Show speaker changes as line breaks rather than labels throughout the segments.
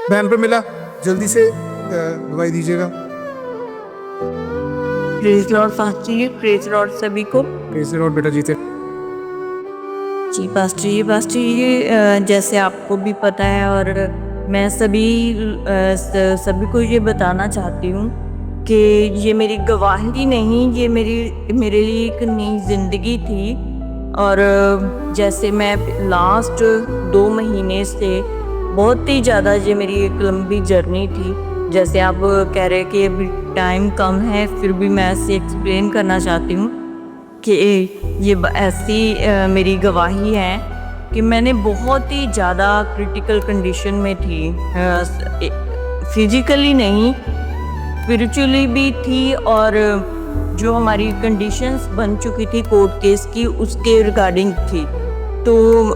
बहन पे मिला, जल्दी से दवाई दीजिएगा।
प्रेज लॉर्ड पास्टर जी, प्रेज लॉर्ड सभी को।
कैसे रोड बेटा जीते।
जी पास्टर जी जैसे आपको भी पता है और मैं सभी को ये बताना चाहती हूँ कि ये मेरी गवाही नहीं, ये मेरे लिए एक नई ज़िंदगी थी। और जैसे मैं लास्ट 2 महीने से बहुत ही ज़्यादा ये मेरी एक लंबी जर्नी थी। जैसे आप कह रहे हैं कि अभी टाइम कम है, फिर भी मैं ऐसे एक्सप्लेन करना चाहती हूँ कि ये ऐसी मेरी गवाही है कि मैंने बहुत ही ज़्यादा क्रिटिकल कंडीशन में थी। फिजिकली नहीं, स्पिरिचुअली भी थी। और जो हमारी कंडीशंस बन चुकी थी कोर्ट केस की, उसके रिगार्डिंग थी। तो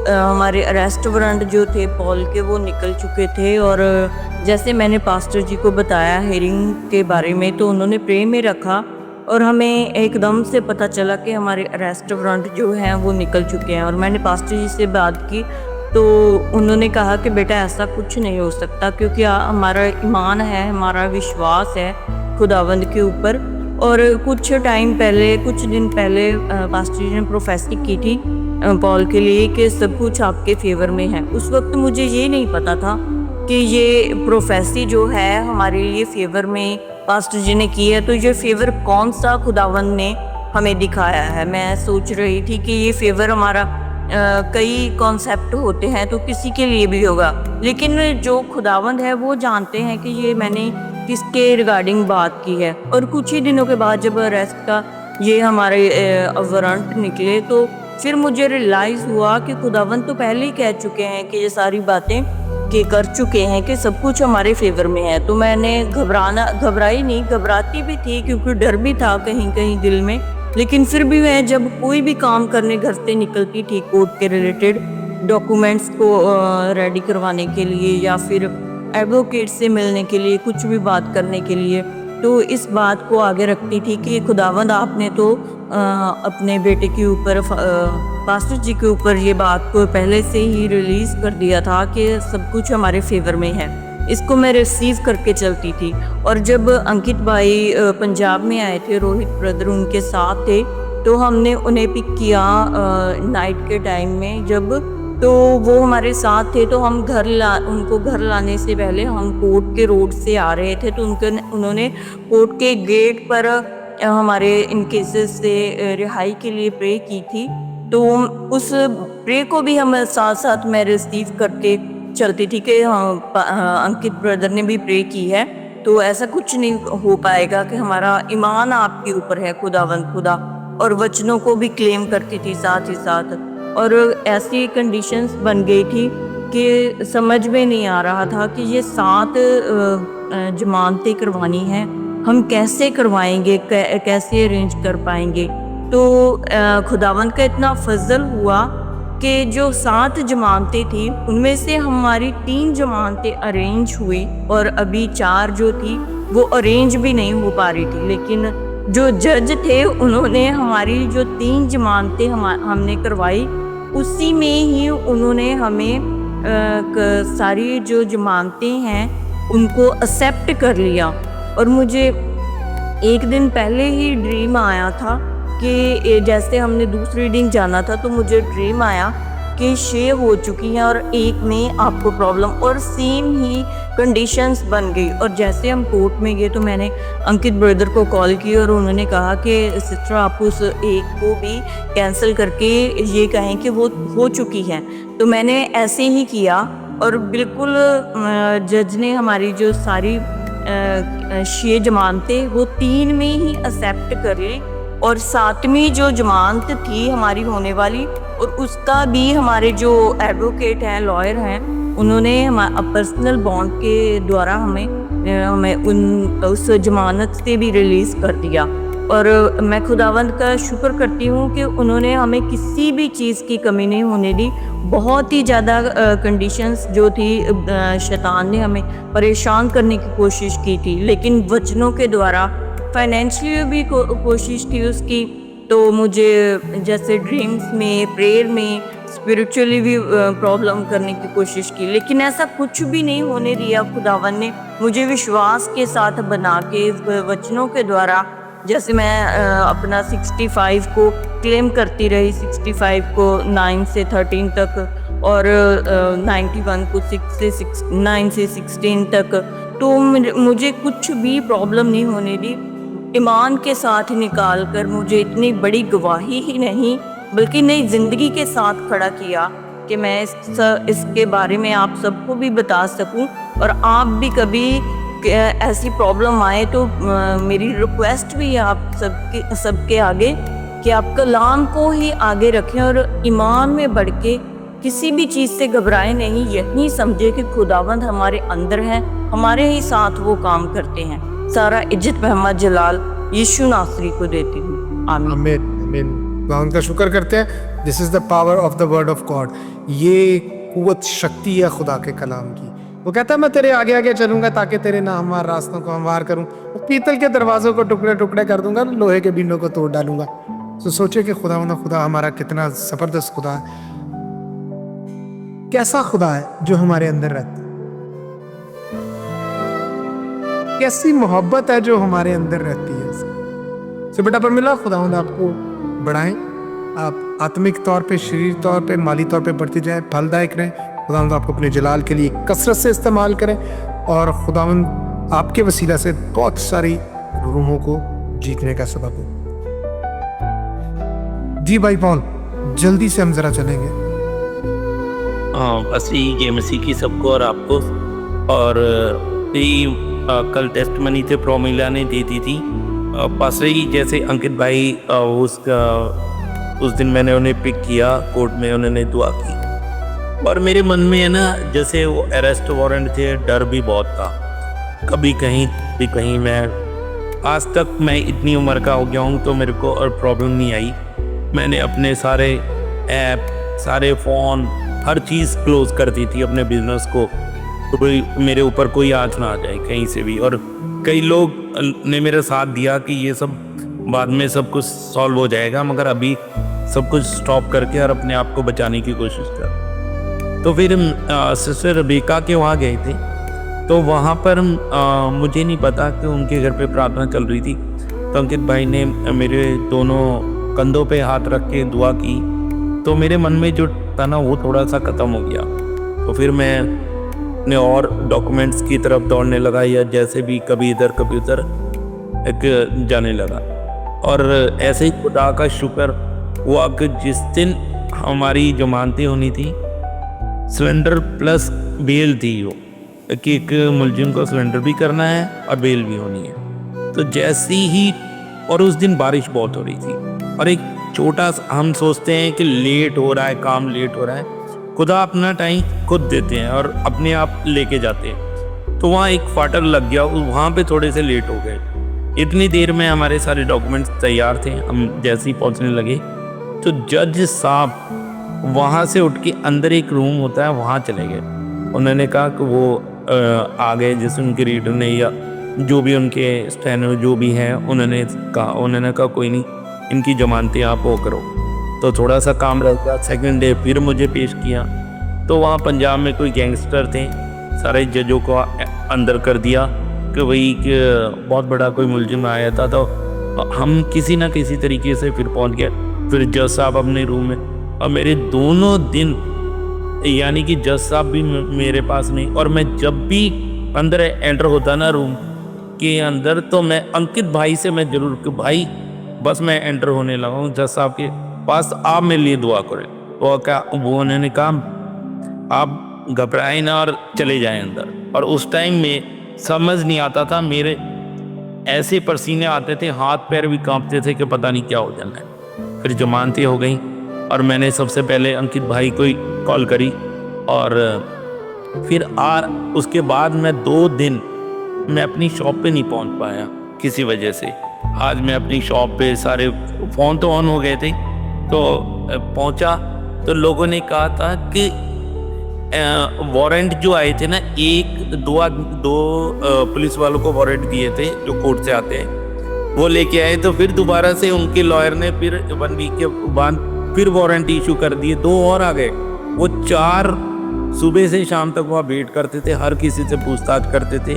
हमारे अरेस्ट वारंट जो थे पॉल के, वो निकल चुके थे। और जैसे मैंने पास्टर जी को बताया हेयरिंग के बारे में, तो उन्होंने प्रे में रखा और हमें एकदम से पता चला कि हमारे अरेस्ट वारंट जो हैं वो निकल चुके हैं। और मैंने पास्टर जी से बात की तो उन्होंने कहा कि बेटा ऐसा कुछ नहीं हो सकता, क्योंकि हमारा ईमान है, हमारा विश्वास है खुदावंद के ऊपर। और कुछ दिन पहले पास्टर जी ने प्रोफेसी की थी पॉल के लिए कि सब कुछ आपके फेवर में है। उस वक्त मुझे ये नहीं पता था कि ये प्रोफेसी जो है हमारे लिए फेवर में पास्टर जी ने की है। तो ये फेवर कौन सा खुदावंद ने हमें दिखाया है। मैं सोच रही थी कि ये फेवर हमारा कई कॉन्सेप्ट होते हैं तो किसी के लिए भी होगा, लेकिन जो खुदावंद है वो जानते हैं कि ये मैंने किसके रिगार्डिंग बात की है। और कुछ ही दिनों के बाद जब अरेस्ट का ये हमारे वारंट निकले, तो फिर मुझे रियलाइज़ हुआ कि खुदावंद तो पहले ही कह चुके हैं कि ये सारी बातें कि कर चुके हैं कि सब कुछ हमारे फेवर में है। तो मैंने घबराती भी थी, क्योंकि डर भी था कहीं कहीं दिल में। लेकिन फिर भी मैं जब कोई भी काम करने घर से निकलती थी कोर्ट के रिलेटेड डॉक्यूमेंट्स को रेडी करवाने के लिए, या फिर एडवोकेट से मिलने के लिए, कुछ भी बात करने के लिए, तो इस बात को आगे रखती थी कि खुदावंद आपने तो अपने बेटे के ऊपर, पास्टर जी के ऊपर ये बात को पहले से ही रिलीज़ कर दिया था कि सब कुछ हमारे फेवर में है। इसको मैं रिसीव करके चलती थी। और जब अंकित भाई पंजाब में आए थे, रोहित ब्रदर उनके साथ थे, तो हमने उन्हें पिक किया नाइट के टाइम में। जब तो वो हमारे साथ थे, तो हम उनको घर लाने से पहले हम कोर्ट के रोड से आ रहे थे, तो उन्होंने कोर्ट के गेट पर हमारे इन केसेस से रिहाई के लिए प्रे की थी। तो उस प्रे को भी हम साथ साथ मैं रिसीव करके चलती थी कि अंकित ब्रदर ने भी प्रे की है, तो ऐसा कुछ नहीं हो पाएगा कि हमारा ईमान आपके ऊपर है खुदावंद खुदा। और वचनों को भी क्लेम करती थी साथ ही साथ। और ऐसी कंडीशंस बन गई थी कि समझ में नहीं आ रहा था कि ये 7 जमानतें करवानी हैं, हम कैसे करवाएंगे, कैसे अरेंज कर पाएंगे। तो खुदावंद का इतना फजल हुआ कि जो 7 जमानतें थी उनमें से हमारी 3 जमानतें अरेंज हुई, और अभी 4 जो थी वो अरेंज भी नहीं हो पा रही थी। लेकिन जो जज थे उन्होंने हमारी जो 3 जमानतें हमने करवाई, उसी में ही उन्होंने हमें सारी जो जमानतें हैं उनको एक्सेप्ट कर लिया। और मुझे एक दिन पहले ही ड्रीम आया था कि जैसे हमने दूसरी रीडिंग जाना था, तो मुझे ड्रीम आया कि 6 हो चुकी हैं और 1 में आपको प्रॉब्लम, और सेम ही कंडीशंस बन गई। और जैसे हम कोर्ट में गए तो मैंने अंकित ब्रदर को कॉल की और उन्होंने कहा कि सिस्टर आप उस 1 को भी कैंसिल करके ये कहें कि वो हो चुकी है। तो मैंने ऐसे ही किया, और बिल्कुल जज ने हमारी जो सारी 6 जमानतें वो 3 में ही एक्सेप्ट कर ली। और 7वीं जो जमानत थी हमारी होने वाली, और उसका भी हमारे जो एडवोकेट हैं, लॉयर हैं, उन्होंने पर्सनल बॉन्ड के द्वारा हमें उस जमानत से भी रिलीज़ कर दिया। और मैं खुदावंद का शुक्र करती हूँ कि उन्होंने हमें किसी भी चीज़ की कमी नहीं होने दी। बहुत ही ज़्यादा कंडीशंस जो थी शैतान ने हमें परेशान करने की कोशिश की थी, लेकिन वचनों के द्वारा, फाइनेंशियली भी कोशिश थी उसकी। तो मुझे जैसे ड्रीम्स में, प्रेयर में स्पिरिचुअली भी प्रॉब्लम करने की कोशिश की, लेकिन ऐसा कुछ भी नहीं होने दिया। खुदावन ने मुझे विश्वास के साथ बना के वचनों के द्वारा, जैसे मैं अपना 65 को क्लेम करती रही, 65 को 9 से 13 तक और 91 को 9 से 16 तक, तो मुझे कुछ भी प्रॉब्लम नहीं होने दी। ईमान के साथ निकाल कर मुझे इतनी बड़ी गवाही ही नहीं बल्कि नई ज़िंदगी के साथ खड़ा किया कि मैं इसके बारे में आप सबको भी बता सकूं। और आप भी कभी ऐसी प्रॉब्लम आए तो मेरी रिक्वेस्ट भी है आप सबके आगे कि आप कलाम को ही आगे रखें और ईमान में बढ़ के किसी भी चीज़ से घबराए नहीं। यही समझे कि खुदावंद हमारे अंदर है, हमारे ही साथ वो काम करते हैं। सारा इज्जत मोहम्मद जलाल यीशु नासरी को देती हूँ। आमीन
आमीन आमीन। उनका शुक्र करते हैं। This is the power of the word of God. ये कुव्वत शक्ति है खुदा के कलाम की। वो कहता है मैं तेरे आगे आगे चलूंगा ताकि तेरे ना हमारे रास्तों को हमवार करूं, पीतल के दरवाजों को टुकड़े टुकड़े कर दूंगा, लोहे के बीनों को तोड़ डालूंगा। तो सोचे कि खुदा हमारा कितना जबरदस्त खुदा है, कैसा खुदा है जो हमारे अंदर रहता है, कैसी मोहब्बत है जो हमारे अंदर रहती है। सो बेटा पर मिला खुदावंद आपको बढ़ाएं, आप आत्मिक तौर पे, शरीर तौर पे, माली तौर पे बढ़ते जाएं, फलदायक रहें। खुदावंद आपको अपने जलाल के लिए कसरत से इस्तेमाल करें और खुदावंद आपके वसीला से बहुत सारी रूहों को जीतने का सबब हो। जी भाई पॉल, जल्दी से हम जरा चलेंगे।
हाँ, बस ये मसीह की सबको और आपको। और कल टेस्टमनी थे प्रोमिला ने दे दी थी पास ही, जैसे अंकित भाई उस दिन मैंने उन्हें पिक किया कोर्ट में, उन्होंने दुआ की और मेरे मन में है ना, जैसे वो अरेस्ट वारंट थे, डर भी बहुत था। कभी कहीं मैं आज तक मैं इतनी उम्र का हो गया हूँ तो मेरे को और प्रॉब्लम नहीं आई। मैंने अपने सारे ऐप, सारे फ़ोन, हर चीज़ क्लोज़ कर दी थी अपने बिजनेस को, तो कोई मेरे ऊपर कोई आँच ना आ जाए कहीं से भी। और कई लोग ने मेरा साथ दिया कि ये सब बाद में सब कुछ सॉल्व हो जाएगा, मगर अभी सब कुछ स्टॉप करके और अपने आप को बचाने की कोशिश कर। तो फिर सिस्टर रबीका के वहाँ गए थे, तो वहाँ पर मुझे नहीं पता कि उनके घर पे प्रार्थना चल रही थी, तो अंकित भाई ने मेरे दोनों कंधों पे हाथ रख के दुआ की, तो मेरे मन में जो था ना वो थोड़ा सा ख़त्म हो गया। तो फिर मैं अपने और डॉक्यूमेंट्स की तरफ दौड़ने लगा, या जैसे भी कभी इधर कभी उधर एक जाने लगा। और ऐसे ही खुदा का शुक्र हुआ कि जिस दिन हमारी जमानतें होनी थी, सिलेंडर प्लस बेल थी वो, कि एक मुलजिम को सिलेंडर भी करना है और बेल भी होनी है। तो जैसी ही, और उस दिन बारिश बहुत हो रही थी, और एक छोटा सा, हम सोचते हैं कि लेट हो रहा है, काम लेट हो रहा है, खुदा अपना टाइम खुद देते हैं और अपने आप लेके जाते हैं। तो वहाँ एक फाटक लग गया, वहाँ पे थोड़े से लेट हो गए। इतनी देर में हमारे सारे डॉक्यूमेंट्स तैयार थे, हम जैसे ही पहुँचने लगे तो जज साहब वहाँ से उठ के अंदर एक रूम होता है वहाँ चले गए। उन्होंने कहा कि वो आ गए, जैसे उनके रीडर ने या जो भी उनके स्टैनो जो भी हैं, उन्होंने कहा कोई नहीं, इनकी जमानतें आप वो करो। तो थोड़ा सा काम रह गया। सेकंड डे फिर मुझे पेश किया, तो वहाँ पंजाब में कोई गैंगस्टर थे, सारे जजों को अंदर कर दिया कि वही बहुत बड़ा कोई मुलजिम आया था। तो हम किसी ना किसी तरीके से फिर पहुँच गए। फिर जज साहब अपने रूम में, और मेरे दोनों दिन, यानी कि जज साहब भी मेरे पास नहीं, और मैं जब भी अंदर एंटर होता ना रूम के अंदर, तो मैं अंकित भाई से मैं जरूर कि भाई बस मैं एंटर होने लगा हूँ जज साहब के पास, आप मेरे लिए दुआ करें। वो उन्होंने कहा आप घबराएं ना और चले जाएं अंदर। और उस टाइम में समझ नहीं आता था, मेरे ऐसे पसीने आते थे, हाथ पैर भी कांपते थे कि पता नहीं क्या हो जाना है। फिर जमानतें हो गई और मैंने सबसे पहले अंकित भाई को ही कॉल करी, और फिर उसके बाद मैं 2 दिन मैं अपनी शॉप पे नहीं पहुंच पाया किसी वजह से। आज मैं अपनी शॉप पे, सारे फ़ोन तो ऑन हो गए थे, तो पहुंचा तो लोगों ने कहा था कि वारंट जो आए थे ना, दो पुलिस वालों को वारंट दिए थे जो कोर्ट से आते हैं, वो लेके आए। तो फिर दोबारा से उनके लॉयर ने फिर 1 वीक के बाद फिर वारंट इशू कर दिए, 2 और आ गए। वो 4 सुबह से शाम तक वहाँ वेट करते थे, हर किसी से पूछताछ करते थे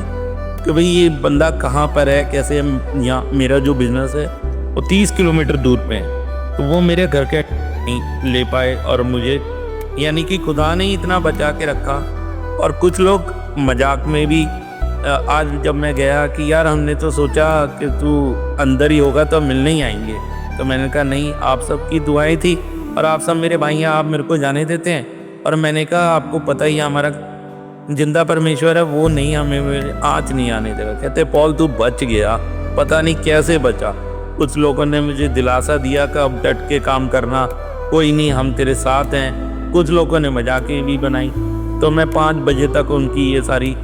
कि भाई ये बंदा कहाँ पर है, कैसे। यहाँ मेरा जो बिज़नेस है वो 30 किलोमीटर दूर पे है, तो वो मेरे घर के नहीं ले पाए, और मुझे यानी कि खुदा ने इतना बचा के रखा। और कुछ लोग मजाक में भी आज जब मैं गया कि यार हमने तो सोचा कि तू अंदर ही होगा तो मिलने ही आएंगे, तो मैंने कहा नहीं, आप सबकी दुआएं थी और आप सब मेरे भाई हैं, आप मेरे को जाने देते हैं। और मैंने कहा आपको पता ही है हमारा जिंदा परमेश्वर है, वो नहीं हमें आँच नहीं आने देगा। कहते पॉल तू बच गया, पता नहीं कैसे बचा। कुछ लोगों ने मुझे दिलासा दिया कि अब डट के काम करना, कोई नहीं हम तेरे साथ हैं। कुछ लोगों ने मजाकें भी बनाई, तो मैं 5 बजे तक उनकी ये सारी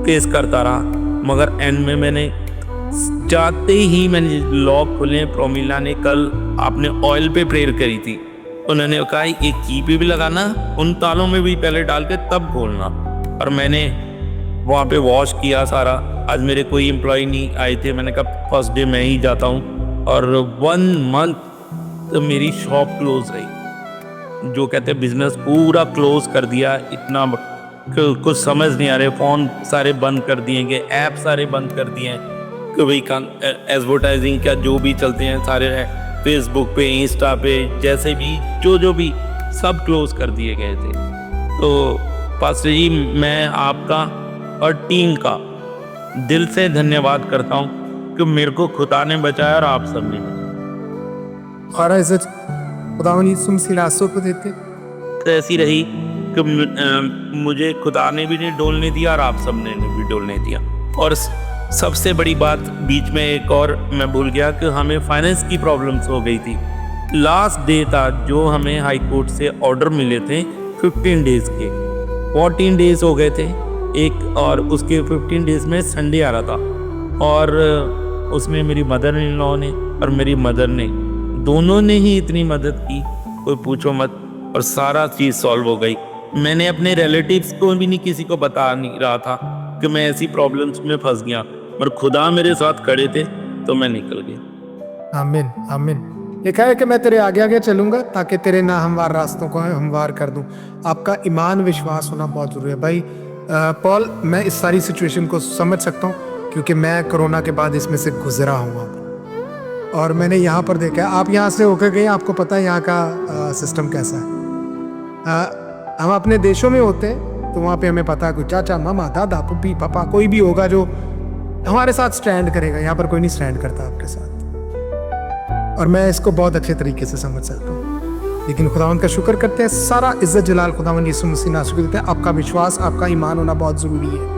फेस करता रहा। मगर एंड में मैंने जाते ही मैंने लॉक खोले। प्रोमिला ने कल आपने ऑयल पे प्रेयर करी थी, उन्होंने कहा एक की पे भी लगाना, उन तालों में भी पहले डाल के तब खोलना। और मैंने वहाँ पे वॉश किया सारा। आज मेरे कोई एम्प्लॉय नहीं आए थे, मैंने कहा फर्स्ट डे मैं ही जाता हूँ। और 1 मंथ तो मेरी शॉप क्लोज रही, जो कहते हैं बिजनेस पूरा क्लोज कर दिया। इतना कुछ समझ नहीं आ रहे, फ़ोन सारे बंद कर दिए गए, ऐप सारे बंद कर दिए हैं कि भाई एडवर्टाइजिंग का जो भी चलते हैं सारे फेसबुक पे, इंस्टा पे, जैसे भी जो भी सब क्लोज कर दिए गए थे। तो पास्टर जी मैं आपका और टीम का दिल से धन्यवाद करता हूँ कि मेरे को खुदा ने बचाया और आप सब ने बचाया।
और इज्जत खुदावन यीशु मसीह रास्तों को देते।
तो ऐसी रही कि मुझे खुदा ने भी नहीं डोलने दिया और आप सब ने भी डोलने दिया। और सबसे बड़ी बात बीच में एक और मैं भूल गया कि हमें फाइनेंस की प्रॉब्लम्स हो गई थी। लास्ट डे था जो हमें हाई कोर्ट से ऑर्डर मिले थे 15 डेज़ के, 14 डेज़ हो गए थे एक, और उसके 15 डेज़ में संडे आ रहा था। और उसमें मेरी मदर इन लॉ ने और मेरी मदर ने दोनों ने ही इतनी मदद की, कोई पूछो मत, और सारा चीज़ सॉल्व हो गई। मैंने अपने रिलेटिव्स को भी नहीं किसी को बता नहीं रहा था कि मैं ऐसी प्रॉब्लम्स में फंस गया, पर खुदा मेरे साथ खड़े थे तो मैं निकल गया।
आमीन आमीन। लिखा है कि मैं तेरे आगे आगे चलूंगा ताकि तेरे ना हमवार रास्तों को हमवार कर दूं। आपका ईमान विश्वास होना बहुत जरूरी है भाई। पॉल मैं इस सारी सिचुएशन को समझ सकता हूँ क्योंकि मैं कोरोना के बाद इसमें से गुजरा हूँ, और मैंने यहाँ पर देखा है। आप यहाँ से होकर गए, आपको पता है यहाँ का सिस्टम कैसा है। हम अपने देशों में होते हैं तो वहाँ पे हमें पता है कोई चाचा मामा दादा पुप्पी पापा कोई भी होगा जो हमारे साथ स्टैंड करेगा। यहाँ पर कोई नहीं स्टैंड करता आपके साथ, और मैं इसको बहुत अच्छे तरीके से समझ सकता हूँ। लेकिन खुदावंद का शुक्र करते हैं, सारा इज्जत जलाल खुदावंद यीशु मसीह नासुक देते हैं। आपका विश्वास, आपका ईमान होना बहुत ज़रूरी है।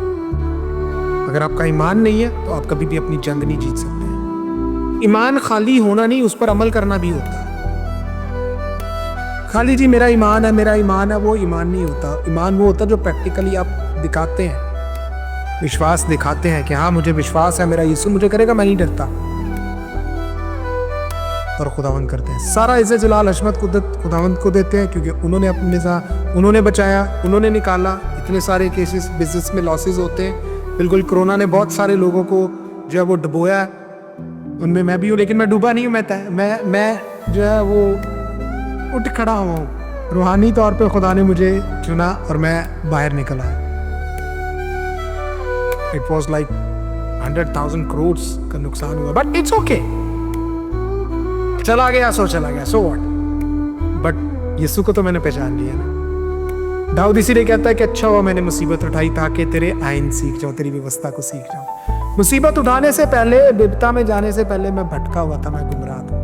अगर आपका ईमान नहीं है तो आप कभी भी अपनी जंग नहीं जीत सकते। ईमान खाली होना नहीं, उस पर अमल करना भी होता है। खाली जी मेरा ईमान है वो ईमान नहीं होता। ईमान वो होता जो प्रैक्टिकली आप दिखाते हैं, विश्वास दिखाते हैं कि हाँ मुझे विश्वास है, मेरा यीशु मुझे करेगा, मैं नहीं डरता, और खुदावंद करते हैं। सारा इज्जत जलाल अजमत खुदावंद को देते हैं क्योंकि उन्होंने अपने साथ, उन्होंने बचाया, उन्होंने निकाला। इतने सारे केसेस बिजनेस में लॉसेस होते हैं। बिल्कुल कोरोना ने बहुत सारे लोगों को जो है वो डुबोया, उनमें मैं भी हूँ, लेकिन मैं डूबा नहीं हूँ। मैं जो है वो उठ खड़ा हुआ हूँ। रूहानी तौर पे खुदा ने मुझे चुना और मैं बाहर निकला। इट वॉज लाइक 100,000 करोड़ का नुकसान हुआ, बट इट्स ओके। चला गया सो व्हाट। बट यीशु को तो मैंने पहचान लिया ना। दाऊद इसीलिए कहता है कि अच्छा हुआ मैंने मुसीबत उठाई ताकि तेरे आइन सीख जाऊं, तेरी व्यवस्था को सीख जाऊं। मुसीबत उठाने से पहले, विपदा में जाने से पहले मैं भटका हुआ था, मैं गुमराह था।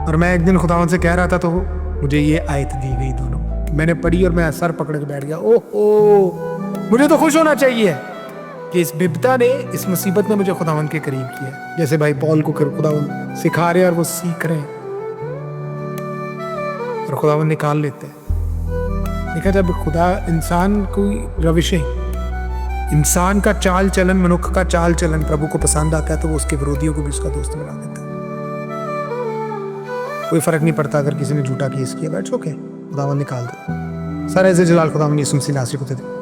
और मैं एक दिन खुदावंद से कह रहा था तो मुझे ये आयत दी गई दोनों, मैंने पढ़ी और मैं सर पकड़ के बैठ गया। ओह मुझे तो खुश होना चाहिए कि इस विपदा ने, इस मुसीबत ने मुझे खुदावंद के करीब किया। जैसे भाई पॉल को खुदावंद सिखा रहे हैं और वो सीख रहे हैं और खुदावंद निकाल लेते हैं। देखा जब खुदा इंसान कोई रविशें, इंसान का चाल चलन, मनुष्य का चाल चलन प्रभु को पसंद आता है तो वो उसके विरोधियों को भी उसका दोस्त बना देता है। कोई फर्क नहीं पड़ता अगर किसी ने झूठा केस किया, बैठ ओके खुदावंद निकाल दो। सारे जलाल खुदावंद यीशु मसीह नासरी को दे।